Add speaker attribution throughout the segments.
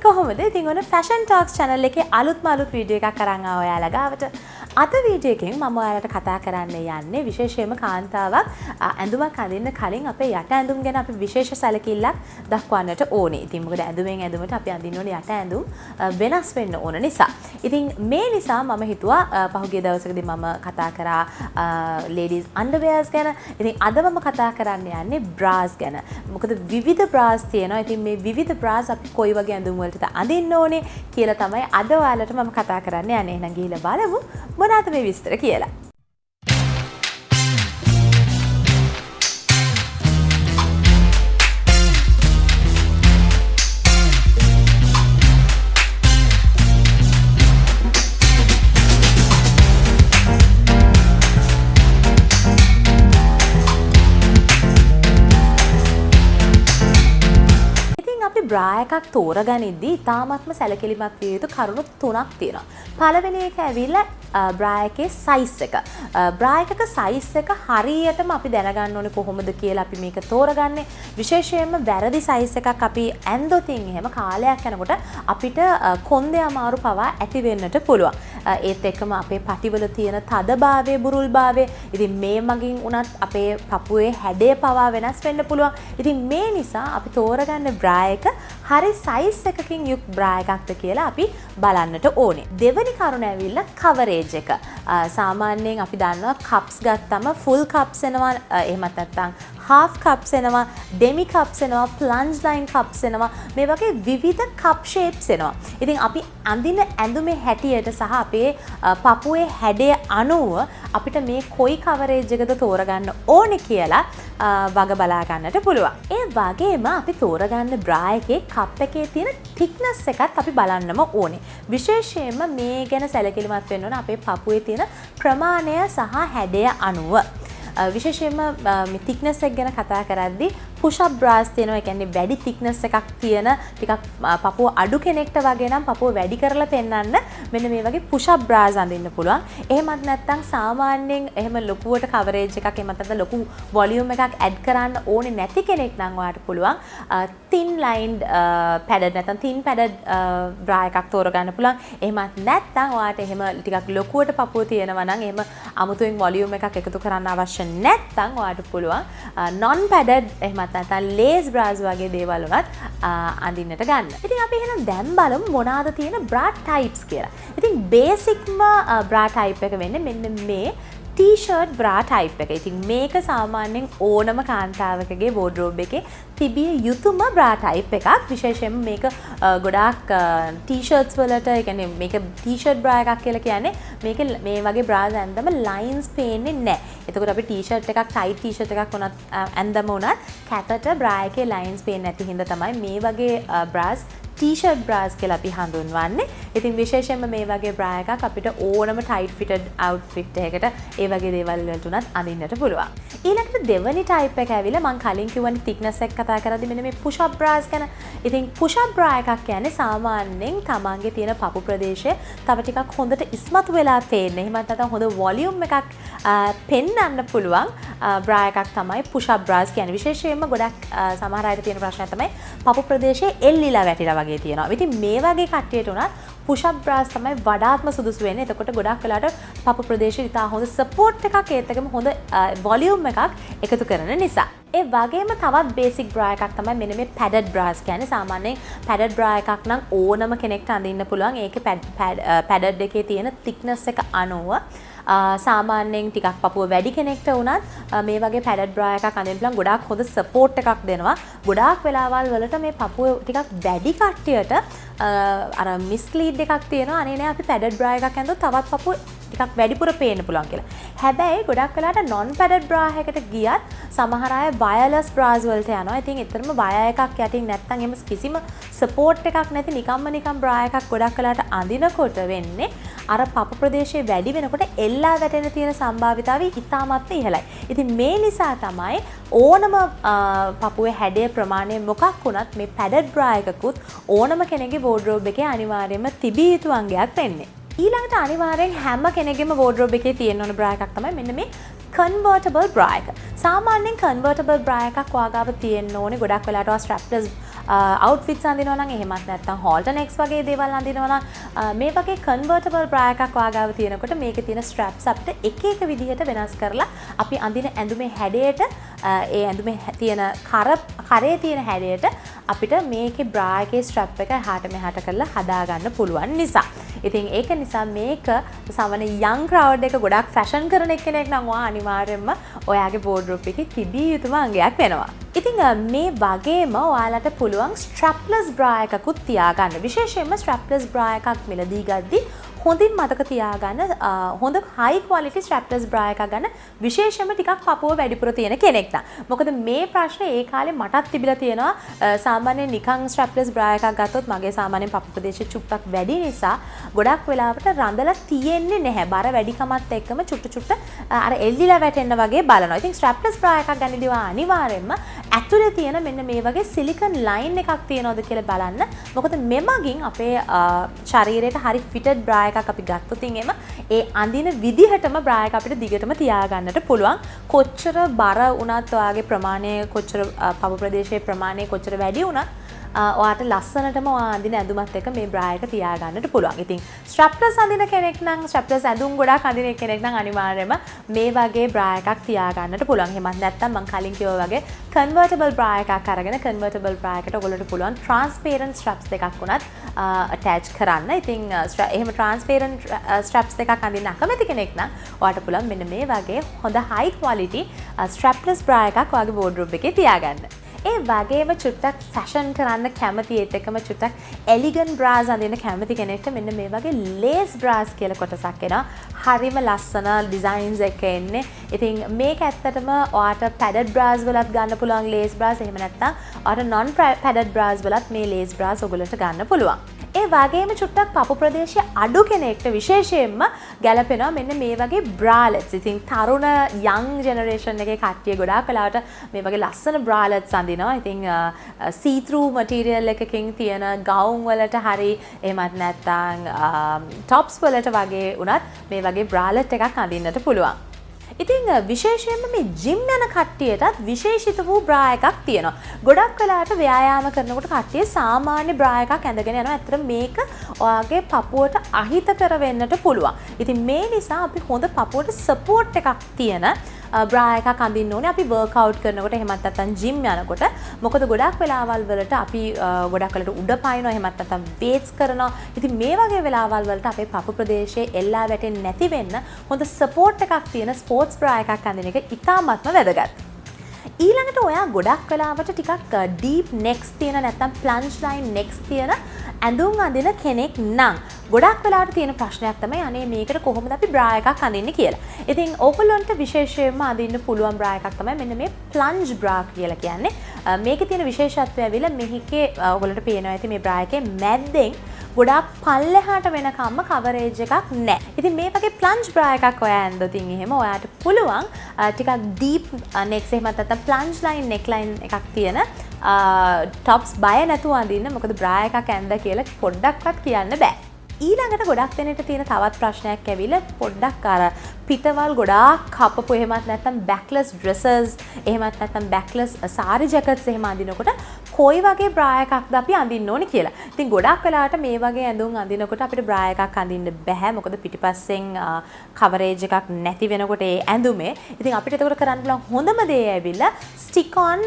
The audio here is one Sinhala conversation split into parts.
Speaker 1: කොහොමද? ඉතින් ඔන්න Fashion Talks channel එකේ අලුත් වීඩියෝ එකක් අරන් ආවා ඔයාලා ගාවට. අද වීඩියෝ එකෙන් මම ඔයාලට කතා කරන්න යන්නේ විශේෂයෙන්ම කාන්තාවක් ඇඳුමක් අඳින්න කලින් අපේ යට ඇඳුම් ගැන අපි විශේෂ සැලකිල්ලක් දක්වන්නට ඕනේ. ඉතින් මොකද ඇඳුමෙන් ඇඳුමට අපි අඳින්න ඕනේ යට ඇඳුම් වෙනස් වෙන්න ඕන නිසා. ඉතින් මේ නිසා මම හිතුවා පහුගිය දවසකදී මම කතා කරා ladies underwears ගැන. ඉතින් අද මම කතා කරන්න යන්නේ bras ගැන. මොකද විවිධ bras තියෙනවා. ඉතින් මේ විවිධ bras අපි කොයි වගේ ඇඳුම් වලටද අඳින්න ඕනේ කියලා තමයි අද ඔයාලට මම කතා කරන්න යන්නේ. එහෙනම් ගිහිල්ලා බලමු මොනවාද මේ විස්තර කියලා. බ්‍රා එකක් තෝරගනිද්දී ඉතාමත්ම සැලකිලිමත් විය යුතු කරුණු තුනක් තියෙනවා. පළවෙනි එක ඇවිල්ලා බ්‍රා එකේ සයිස් එක. බ්‍රා එකක සයිස් එක හරියටම අපි දැනගන්න ඕනේ කොහොමද කියලා අපි මේක තෝරගන්නේ. විශේෂයෙන්ම වැරදි සයිස් එකක් අපි ඇන්දොතින් එහෙම කාලයක් යනකොට අපිට කොන්දේ අමාරු පවා ඇති වෙන්නට පුළුවන්. ඒත් එක්කම අපේ පටිවල තියෙන තදභාවය, බුරුල්භාවය, ඉතින් මේ මගින් උනත් අපේ පපුවේ හැඩය පවා වෙනස් වෙන්න පුළුවන්. ඉතින් මේ නිසා අපි තෝරගන්න බ්‍රා එක හරි සයිස් එකකින් යුක් බ්‍රා එකක්ද කියලා අපි බලන්නට ඕනේ. දෙවෙනි කරුණ ඇවිල්ලා කවරේජ් එක. සාමාන්‍යයෙන් අපි දන්නවා කප්ස් ගත්තම ෆුල් කප්ස් එනවා, එහෙමත් නැත්නම් half cups එනවා, demi cups එනවා, plunge line cups එනවා. මේ වගේ විවිධ cup shapes එනවා. ඉතින් අපි අඳින ඇඳුමේ හැටියට සහ අපේ පපුවේ හැඩය අනුව අපිට මේ කොයි coverage එකද තෝරගන්න ඕනේ කියලා වග බලා ගන්නට පුළුවන්. ඒ වගේම අපි තෝරගන්න bra එකේ cup එකේ තියෙන thickness එකත් අපි බලන්නම ඕනේ. විශේෂයෙන්ම මේ ගැන සැලකිලිමත් වෙන්න ඕන අපේ පපුවේ තියෙන ප්‍රමාණය සහ හැඩය අනුව. විශේෂයෙන්ම මේ thickness එක ගැන කතා කරද්දී push up bras තියෙනවා. ඒ කියන්නේ වැඩි thickness එකක් තියෙන ටිකක් පපුව අඩු කෙනෙක්ට වගේ නම් පපුව වැඩි කරලා පෙන්වන්න මෙන්න මේ වගේ push up bras අඳින්න පුළුවන්. එහෙමත් නැත්නම් සාමාන්‍යයෙන් එහෙම ලොකුවට coverage එකක් එහෙමත් නැත්නම් ලොකු volume එකක් add කරන්න ඕනේ නැති කෙනෙක් නම් ඔයාලට පුළුවන් thin lined padded නැත්නම් thin padded bra එකක් තෝරගන්න පුළුවන්. එහෙමත් නැත්නම් ඔයාලට එහෙම ටිකක් ලොකුවට පපුව තියෙනවා නම් එහෙම අමුතුවෙන් volume එකක් එකතු කරන්න අවශ්‍ය නැත්නම් ඔයාලට පුළුවන් non padded එහෙමත් නැත්නම් lace bras වගේ දේවල් උනත් අඳින්නට ගන්න. ඉතින් අපි එහෙනම් දැන් බලමු මොනවාද තියෙන bra types කියලා. ඉතින් basicම bra type එක වෙන්නේ මෙන්න මේ t-shirt bra type එක. ඉතින් මේක සාමාන්‍යයෙන් ඕනම කාන්තාවකගේ wardrobe එකේ තිබිය යුතුම bra type එකක්. විශේෂයෙන්ම මේක ගොඩාක් t-shirts වලට, ඒ කියන්නේ මේක t-shirt bra එකක් කියලා කියන්නේ මේක මේ වගේ bras ඇඳම lines පේන්නේ නැහැ. එතකොට අපි t-shirt එකක් tight t-shirt එකක් උනත් ඇඳම උනත් කැතට bra එකේ lines පේන්නේ නැති හින්දා තමයි මේ වගේ bras t-shirt bras කියලා අපි හඳුන්වන්නේ. ඉතින් විශේෂයෙන්ම මේ වගේ bra එකක් අපිට ඕනම tight fitted outfit එකකට ඒ වගේ දේවල් වලට උනත් අඳින්නට පුළුවන්. ඊළඟට දෙවනි type එක ඇවිල්ලා මම කලින් කිව්වනේ thickness එක කතා කරද්දී මෙන්න මේ push up bras ගැන. ඉතින් push up bra එකක් කියන්නේ සාමාන්‍යයෙන් තමන්ගේ තියෙන පපු ප්‍රදේශය තව ටිකක් හොඳට ඉස්මතු වෙලා පේන්න. එහෙමත් නැත්නම් හොඳ volume එකක් පෙන්වන්න පුළුවන් bra එකක් තමයි push up bras කියන්නේ. විශේෂයෙන්ම ගොඩක් සමහර අයට තියෙන ප්‍රශ්නය තමයි පපු ප්‍රදේශයේ එල්ලිලා වැටිලා වගේ තියෙනවා. ඉතින් මේ වගේ කට්ටියට උනත් push up bras තමයි වඩාත්ම සුදුසු වෙන්නේ. එතකොට ගොඩක් වෙලාට පපු ප්‍රදේශයේ ඉතා හොඳ support එකක් ඒත් එකම හොඳ volume එකක් එකතු කරන නිසා. ඒ වගේම තවත් basic bra එකක් තමයි මෙන්න මේ padded bras කියන්නේ. සාමාන්‍යයෙන් padded bra එකක් නම් ඕනම කෙනෙක්ට අඳින්න පුළුවන්. ඒකේ padded එකේ තියෙන thickness එක අනුව සාමාන්‍යයෙන් ටිකක් පපුව වැඩි කෙනෙක්ට වුණත් මේ වගේ padded bra එකක් අඳින්න පුළුවන්. ගොඩාක් හොඳ support එකක් දෙනවා. ගොඩාක් වෙලාවල් වලට මේ පපුව ටිකක් වැඩි කට්ටියට අර mislead එකක් තියෙනවා. අනේ නෑ අපි padded bra එකක් ඇඳුවොත් තවත් පපුව ටිකක් වැඩිපුර පේන්න පුළුවන් කියලා. හැබැයි ගොඩක් වෙලාට non padded bra එකකට ගියත් සමහර අය wireless bras වලට යනවා. ඉතින් එතරම් wire එකක් යටින් නැත්තම් එහෙම කිසිම support එකක් නැති නිකම් bra එකක් ගොඩක් වෙලාට අඳිනකොට වෙන්නේ අර පපු ප්‍රදේශයේ වැඩි වෙනකොට එල්ලා වැටෙන තියෙන සම්භාවිතාවය ඉතාමත් ඉහළයි. ඉතින් මේ නිසා තමයි ඕනම පපුවේ හැඩය ප්‍රමාණය මොකක් වුණත් මේ padded bra එකකුත් ඕනම කෙනෙකුගේ wardrobe එකේ අනිවාර්යයෙන්ම තිබිය යුතු අංගයක් වෙන්නේ. ඊළඟට අනිවාර්යෙන් හැම කෙනෙකුගේම wardrobe එකේ තියෙන ඕන bra එකක් තමයි මෙන්න මේ convertible bra එක. සාමාන්‍යයෙන් convertible bra එකක් ඔයාගාව තියෙන්න ඕනේ. ගොඩක් වෙලාවට strapless outfits අඳිනවා නම් එහෙමත් නැත්නම් halter necks වගේ දේවල් අඳිනවා නම් මේ වගේ convertible bra එකක් වාගාව තියෙනකොට මේකේ තියෙන straps අපිට එක එක විදිහට වෙනස් කරලා අපි අඳින ඇඳුමේ හැඩයට ඒ ඇඳුමේ තියෙන කරේ තියෙන හැඩයට අපිට මේකේ bra එකේ strap එක එහාට මෙහාට කරලා හදා ගන්න පුළුවන් නිසා. ඉතින් ඒක නිසා මේක සාමාන්‍ය young crowd එක ගොඩක් fashion කරන එක්කෙනෙක් නම් ඔයා අනිවාර්යයෙන්ම ඔයාගේ wardrobe එකේ තිබිය යුතුම අංගයක් වෙනවා. ඉතින් මේ වගේම ඔයාලට පුළුවන් strapless bra එකකුත් තියාගන්න. විශේෂයෙන්ම strapless bra එකක් මිලදී ගද්දී හොඳින් මතක තියාගන්න හොඳ high quality strapless bra එකක් ගන්න විශේෂයෙන්ම ටිකක් පපුව වැඩිපුර තියෙන කෙනෙක් නම්. මොකද මේ ප්‍රශ්නේ ඒ කාලේ මටත් තිබිලා තියෙනවා. සාමාන්‍යයෙන් නිකන් strapless bra එකක් ගත්තොත් මගේ සාමාන්‍යයෙන් පපුව ප්‍රදේශය චුට්ටක් වැඩි නිසා ගොඩක් වෙලාවට රඳලා තියෙන්නේ නැහැ. බර වැඩිකමත් එක්කම චුට්ට අර එල්ලිලා වැටෙන්න වගේ බලනවා. ඉතින් strapless bra එකක් ගන්නදී අනිවාර්යයෙන්ම ඇතුලේ තියෙන මෙන්න මේ වගේ silicone line එකක් තියෙනවද කියලා බලන්න. මොකද මෙමගින් අපේ ශරීරයට හරි fitted bra එකක් අපි ගත්තොත් එම ඒ අඳින විදිහටම bra එක අපිට දිගටම තියාගන්නට පුළුවන්. කොච්චර බර වුණත් ඔයාගේ ප්‍රමාණය කොච්චර පපුව ප්‍රදේශයේ ප්‍රමාණය කොච්චර වැඩි වුණත් ඔයාට ලස්සනටම ඔයා අඳින ඇඳුමත් එක්ක මේ bra එක තියාගන්නට පුළුවන්. ඉතින් strapless අඳින කෙනෙක් නම් strapless ඇඳුම් ගොඩක් අඳින කෙනෙක් නම් අනිවාර්යයෙන්ම මේ වගේ bra එකක් තියාගන්නට පුළුවන්. එහෙමත් නැත්නම් මම කලින් කිව්වා වගේ convertible bra එකක් අරගෙන convertible bra එකට ඔයගොල්ලන්ට පුළුවන් transparent straps දෙකක් උනත් attach කරන්න. ඉතින් එහෙම transparent straps දෙකක් අඳින්න අකමැති කෙනෙක් නම් ඔයාට පුළුවන් මෙන්න මේ වගේ හොඳ high quality strapless bra එකක් ඔයාගේ wardrobe එකේ තියාගන්න. ඒ වගේම චුට්ටක් ෆැෂන් කරන්න කැමති ඒත් එක්කම චුට්ටක් එලිගන්ට් බ්‍රාස් අඳින්න කැමති කෙනෙක්ට මෙන්න මේ වගේ ලේස් බ්‍රාස් කියලා කොටසක් එනවා. හරිම ලස්සන ඩිසයින්ස් එක එන්නේ. ඉතින් මේක ඇත්තටම ඔයාට පැඩඩ් බ්‍රාස් වලත් ගන්න පුළුවන් ලේස් බ්‍රාස්. එහෙම නැත්නම් ඔයාට non පැඩඩ් බ්‍රාස් වලත් මේ ලේස් බ්‍රාස් ඔයගොල්ලන්ට ගන්න පුළුවන්. ඒ වගේම චුට්ටක් පපු ප්‍රදේශයේ අඩු කෙනෙක්ට විශේෂයෙන්ම ගැලපෙනවා මෙන්න මේ වගේ බ්‍රාලට්ස්. ඉතින් තරුණ young generation එකේ කට්ටිය ගොඩාක් වෙලාවට මේ වගේ ලස්සන බ්‍රාලට්ස් අඳිනවා. ඉතින් see through material එකකින් තියෙන gown වලට හරි එහෙමත් නැත්නම් tops වලට වගේ උනත් මේ වගේ බ්‍රාලට් එකක් අඳින්නට පුළුවන්. ඉතින් විශේෂයෙන්ම මේ ජිම් යන කට්ටියටත් විශේෂිත වූ බ්‍රා එකක් තියෙනවා. ගොඩක් වෙලාවට ව්‍යායාම කරනකොට කට්ටිය සාමාන්‍ය බ්‍රා එකක් ඇඳගෙන යනවා. ඇත්තට මේක ඔයාගේ පපුවට අහිතකර වෙන්නට පුළුවන්. ඉතින් මේ නිසා අපි හොඳ පපුවට සපෝට් එකක් තියෙන බ්‍රා එකක් අඳින්න ඕනේ අපි වර්ක්අවුට් කරනකොට එහෙමත් නැත්නම් ජිම් යනකොට. මොකද ගොඩක් වෙලාවල් වලට අපි ගොඩක් වෙලාවට උඩ පායනවා එහෙමත් නැත්නම් වේට්ස් කරනවා. ඉතින් මේ වගේ වෙලාවල් වලට අපේ පපු ප්‍රදේශයේ එල්ලා වැටෙන්නේ නැති වෙන්න හොඳ සපෝට් එකක් තියෙන ස්පෝර්ට්ස් බ්‍රා එකක් අඳින එක ඉතාමත්ම වැදගත්. ඊළඟට ඔයා ගොඩක් වෙලාවට ටිකක් ඩීප් නෙක්ස් තියෙන නැත්නම් ප්ලන්ජ් ලයින් නෙක්ස් තියෙන ඇඳුම් අඳින කෙනෙක් නම් ගොඩක් වෙලාවට තියෙන ප්‍රශ්නයක් තමයි අනේ මේකට කොහොමද අපි බ්‍රා එකක් අඳින්නේ කියලා. ඉතින් ඕගොල්ලන්ට විශේෂයෙන්ම අඳින්න පුළුවන් බ්‍රා එකක් තමයි මෙන්න මේ ප්ලන්ජ් බ්‍රා කියලා කියන්නේ. මේකේ තියෙන විශේෂත්වය ඇවිල්ලා මේකේ ඔයගොල්ලන්ට පේනවා ඇති මේ බ්‍රා එකේ මැද්දෙන් ගොඩාක් පල්ලෙහාට වෙනකම්ම කවරේජ් එකක් නැහැ. ඉතින් මේ වගේ ප්ලන්ජ් බ්‍රා එකක් ඔයා ඇඳොත් එහෙම ඔයාට පුළුවන් ටිකක් ඩීප් නෙක්ස් එහෙමත් නැත්නම් ප්ලන්ජ් ලයින් නෙක් ලයින් එකක් තියෙන ටොප්ස් බය නැතුව අඳින්න. මොකද බ්‍රා එකක් ඇඳ කියලා පොඩ්ඩක්වත් කියන්න බෑ. ඊළඟට ගොඩක් දෙනෙක්ට තියෙන තවත් ප්‍රශ්නයක් ඇවිල්ලා පොඩ්ඩක් අර පිටවල් ගොඩාක් කපපු එහෙමත් නැත්නම් බැක්ලස් ඩ්‍රෙසස් එහෙමත් නැත්නම් බැක්ලස් සාරි ජැකට්ස් එහෙම අඳිනකොට කොයි වගේ බ්‍රා එකක්ද අපි අඳින්න ඕනේ කියලා. ඉතින් ගොඩක් වෙලාවට මේ වගේ ඇඳුම් අඳිනකොට අපිට බ්‍රා එකක් අඳින්න බෑ. මොකද පිටිපස්සෙන් කවරේජ් එකක් නැති වෙනකොට ඒ ඇඳුමේ. ඉතින් අපිට ඒක කරන්න පුළුවන් හොඳම දේ ඇවිල්ලා ස්ටික් ඔන්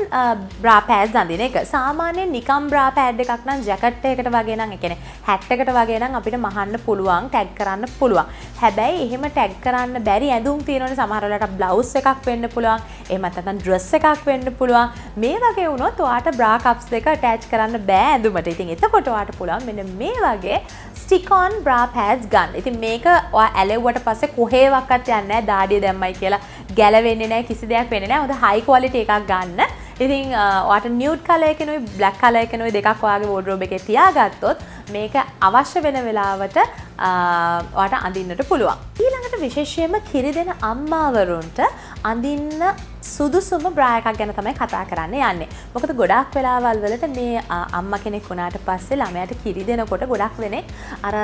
Speaker 1: බ්‍රා පෑඩ්ස් අඳින එක. සාමාන්‍යයෙන් නිකම් බ්‍රා පෑඩ් එකක් නම් ජැකට් එකකට වගේ නම් ඒ කියන්නේ හැට් එකට වගේ නම් අපිට මහන්න පුළුවන් ටැග් කරන්න පුළුවන්. හැබැයි එහෙම ටැග් කරන්න බැරි ඇඳුම් තියෙනවනේ සමහර වෙලාවට බ්ලවුස් එකක් වෙන්න පුළුවන්. එහෙමත් නැත්නම් ඩ්‍රෙස් එකක් වෙන්න පුළුවන්. මේ වගේ වුණොත් ඔයාට බ්‍රා කප්ස් දෙක ඇටච් කරන්න බෑ ඇඳුමට. ඉතින් එතකොට ඔයාට පුළුවන් මෙන්න මේ වගේ ස්ටික් ඔන් බ්‍රා පෑඩ්ස් ගන්න. ඉතින් මේක ඔයා ඇලෙව්වට පස්සේ කොහේවත් යන්නේ නැහැ. දාඩිය දැම්මයි කියලා ගැලවෙන්නේ නැහැ. කිසි දෙයක් වෙන්නේ නැහැ. හොඳ හයි ක්වොලිටි එකක් ගන්න. ඉතින් ඔයාට නියුඩ් කලර් එකනොයි බ්ලැක් කලර් එකනොයි දෙකක් ඔයාගේ වෝඩ්‍රෝබ් එකේ තියාගත්තොත් මේක අවශ්‍ය වෙන වෙලාවට ඔයාට අඳින්නට පුළුවන්. ඊළඟට විශේෂයෙන්ම කිරි දෙන අම්මාවරුන්ට අඳින්න සුදුසුම බ්‍රා එකක් ගැන තමයි කතා කරන්න යන්නේ. මොකද ගොඩාක් වෙලාවල් වලට මේ අම්මා කෙනෙක් වුණාට පස්සේ ළමයාට කිරි දෙනකොට ගොඩක් වෙනෙක් අර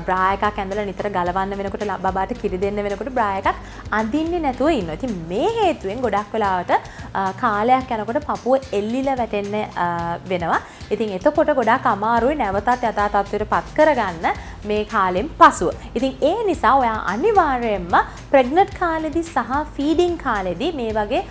Speaker 1: බ්‍රා එකක් ඇඳලා නිතර ගලවන්න වෙනකොට බබාට කිරි දෙන්න වෙනකොට බ්‍රා එකක් අඳින්නේ නැතුව ඉන්නවා. ඉතින් මේ හේතුවෙන් ගොඩක් වෙලාවට කාලයක් යනකොට පපුව එල්ලිලා වැටෙන්න වෙනවා. ඉතින් එතකොට ගොඩක් අමාරුයි නැවතත් යථා තත්ත්වයට පත් කරගන්න මේ කාලෙන් පසුව. ඉතින් ඒ නිසා ඔයා අනිවාර්යයෙන්ම ප්‍රෙග්නන්ට් කාලෙදී සහ ෆීඩින් කාලෙදී මේ වගේ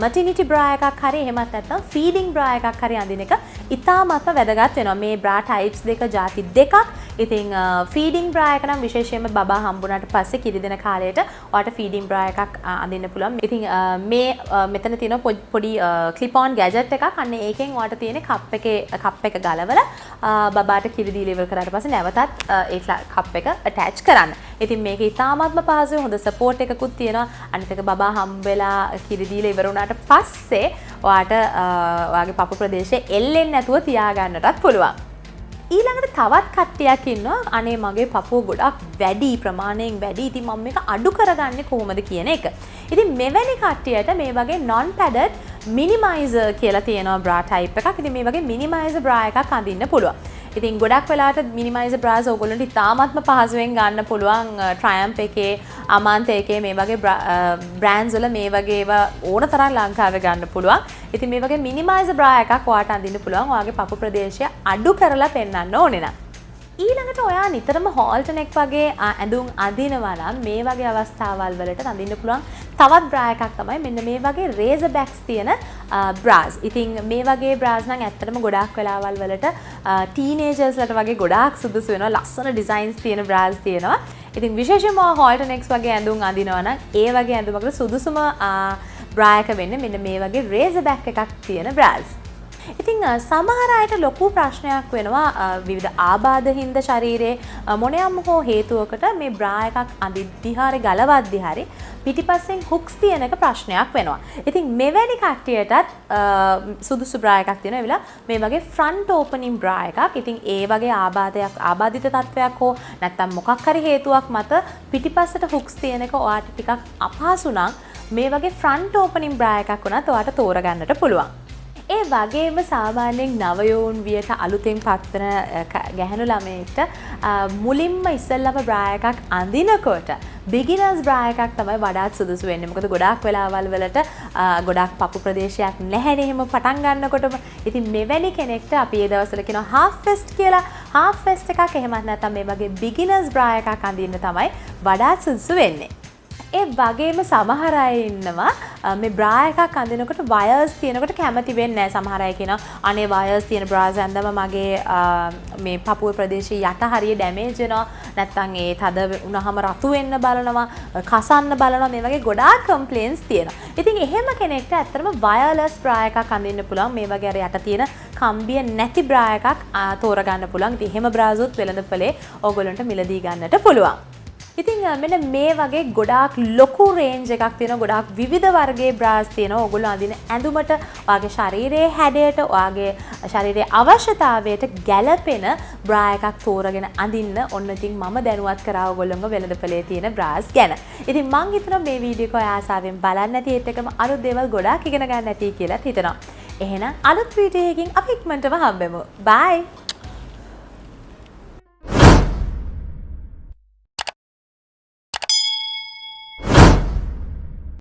Speaker 1: මැටර්නිටි බ්‍රා එකක් හරි එහෙමත් නැත්නම් ෆීඩින් බ්‍රා එකක් හරි අඳින එක ඉතාමත්ම වැදගත් වෙනවා. මේ බ්‍රා ටයිප්ස් දෙක ಜಾති දෙකක්. ඉතින් ෆීඩින් බ්‍රා එක නම් විශේෂයෙන්ම බබා හම්බුනාට පස්සේ කිරි දෙන කාලයට ඔයාට ෆීඩින් බ්‍රා එකක් අඳින්න පුළුවන්. ඉතින් මේ මෙතන තියෙන පොඩි ක්ලිප් ඔන් ගැජට් එකක්. අන්න ඒකෙන් ඔයාට තියෙන කප් එක ගලවලා බබාට කිරි දීලා ඉවර කරාට පස්සේ නැවතත් ඒ කප් එක ඇටච් කරන්න. ඉතින් මේක ඉතාමත්ම පහසුයි. හොඳ සපෝට් එකකුත් තියෙනවා. අනිත් එක බබා හම්බෙලා කිරි දීලා ඉවර වුණාට පස්සේ ඔයාට ඔයාගේ පපු ප්‍රදේශයේ එල්ලෙන්නේ නැතුව තියාගන්නටත් පුළුවන්. ඊළඟට තවත් කට්ටියක් ඉන්නවා අනේ මගේ පපුව ගොඩක් වැඩි ප්‍රමාණයෙන් වැඩි. ඉතින් මම මේක අඩු කරගන්නේ කොහොමද කියන එක. ඉතින් මෙවැනි කට්ටියට මේ වගේ non padded minimizer කියලා තියෙනවා බ්‍රා ටයිප් එකක්. ඉතින් මේ වගේ minimizer බ්‍රා එකක් අඳින්න පුළුවන්. ඉතින් ගොඩක් වෙලාවට minimizer බ්‍රාස් ඕගොල්ලන්ට ඉතාමත්ම පහසුවෙන් ගන්න පුළුවන්. Triumph එකේ Amantha එකේ මේ වගේ බ්‍රෑන්ඩ්ස් වල මේ වගේ ඒවා ඕන තරම් ලංකාවේ ගන්න පුළුවන්. ඉතින් මේ වගේ minimizer බ්‍රා එකක් ඔයාට අඳින්න පුළුවන්. ඔයාගේ පපු ප්‍රදේශය අඩු කරලා පෙන්වන්න ඕනේ නම්. ඊළඟට ඔයා නිතරම හෝල්ටනෙක් වගේ ඇඳුම් අඳිනවා නම් මේ වගේ අවස්ථාවල් වලට අඳින්න පුළුවන් තවත් බ්‍රා එකක් තමයි මෙන්න මේ වගේ රේසර් බැක්ස් තියෙන බ්‍රාස්. ඉතින් මේ වගේ බ්‍රාස් නම් ඇත්තටම ගොඩාක් වෙලාවල් වලට ටීනේජර්ස්ලට වගේ ගොඩාක් සුදුසු වෙනවා. ලස්සන ඩිසයින්ස් තියෙන බ්‍රාස් තියෙනවා. ඉතින් විශේෂයෙන්ම හෝල්ටනෙක්ස් වගේ ඇඳුම් අඳිනවා නම් ඒ වගේ ඇඳුමකට සුදුසුම බ්‍රා එක වෙන්නේ මෙන්න මේ වගේ රේසර් බැක් එකක් තියෙන බ්‍රාස්. ඉතින් සමහර අයට ලොකු ප්‍රශ්නයක් වෙනවා විවිධ ආබාධ හින්දා ශරීරයේ මොනියම් හෝ හේතුවකට මේ බ්‍රා එකක් අඳිද්දි හරි ගලවද්දි හරි පිටිපස්සෙන් හුක්ස් තියෙන එක ප්‍රශ්නයක් වෙනවා. ඉතින් මෙවැනි කට්ටියටත් සුදුසු බ්‍රා එකක් තියෙනවා. මේ වගේ ෆ්‍රන්ට් ඕපනින් බ්‍රා එකක්. ඉතින් ඒ වගේ ආබාධිත තත්වයක් හෝ නැත්නම් මොකක් හරි හේතුවක් මත පිටිපස්සට හුක්ස් තියෙන එක ඔයාට ටිකක් අපහසු නම් මේ වගේ ෆ්‍රන්ට් ඕපනින් බ්‍රා එකක් උනත් ඔයාට තෝරගන්නට පුළුවන්. ඒ වගේම සාමාන්‍යයෙන් නවයෝන් වියට අලුතෙන් පත්වන ගැහැණු ළමයෙක්ට මුලින්ම ඉස්සෙල්ලම බ්‍රා එකක් අඳිනකොට බිගිනර්ස් බ්‍රා එකක් තමයි වඩාත් සුදුසු වෙන්නේ. මොකද ගොඩාක් වෙලාවල් වලට ගොඩාක් පපු ප්‍රදේශයක් නැහැනේ එහෙම පටන් ගන්නකොටම. ඉතින් මෙවැනි කෙනෙක්ට අපි ඒ දවස්වල කියනවා half vest කියලා. half vest එකක් එහෙමත් නැත්නම් මේ වගේ බිගිනර්ස් බ්‍රා එකක් අඳින්න තමයි වඩාත් සුදුසු වෙන්නේ. ඒ වගේම සමහර අය ඉන්නවා මේ බ්‍රා එකක් අඳිනකොට වයර්ස් තියෙනකොට කැමති වෙන්නේ නැහැ. සමහර අය කියනවා අනේ වයර්ස් තියෙන බ්‍රාස් ඇඳම මගේ මේ පපුව ප්‍රදේශයේ යට හරිය ඩැමේජ් වෙනවා. නැත්නම් ඒ තද වුණාම රතු වෙන්න බලනවා, කසන්න බලනවා. මේ වගේ ගොඩාක් කම්ප්ලේන්ස් තියෙනවා. ඉතින් එහෙම කෙනෙක්ට ඇත්තටම වයර්ලස් බ්‍රා එකක් අඳින්න පුළුවන්. මේ වගේ අර යට තියෙන කම්බිය නැති බ්‍රා එකක් තෝරගන්න පුළුවන්. ඉතින් එහෙම බ්‍රාසුත් වෙළඳපොලේ ඕගොල්ලන්ට මිලදී ගන්නට පුළුවන්. ඉතින් මෙන්න මේ වගේ ගොඩාක් ලොකු රේන්ජ් එකක් තියෙනවා. ගොඩාක් විවිධ වර්ගයේ බ්‍රාස් තියෙනවා. ඔයගොල්ලෝ අඳින ඇඳුමට, ඔයාගේ ශරීරයේ හැඩයට, ඔයාගේ ශරීරයේ අවශ්‍යතාවයට ගැළපෙන බ්‍රා එකක් තෝරගෙන අඳින්න ඔන්න ඉතින් මම දැනුවත් කරා ඔයගොල්ලෝම වෙළඳපොලේ තියෙන බ්‍රාස් ගැන. ඉතින් මං හිතනවා මේ වීඩියෝ එක ඔය ආසාවෙන් බලන්න ඇති. ඒත් එකම අලුත් දේවල් ගොඩාක් ඉගෙන ගන්න ඇති කියලා හිතනවා. එහෙනම් අලුත් වීඩියෝ එකකින් අපි ඉක්මනටම හම්බෙමු. බයි.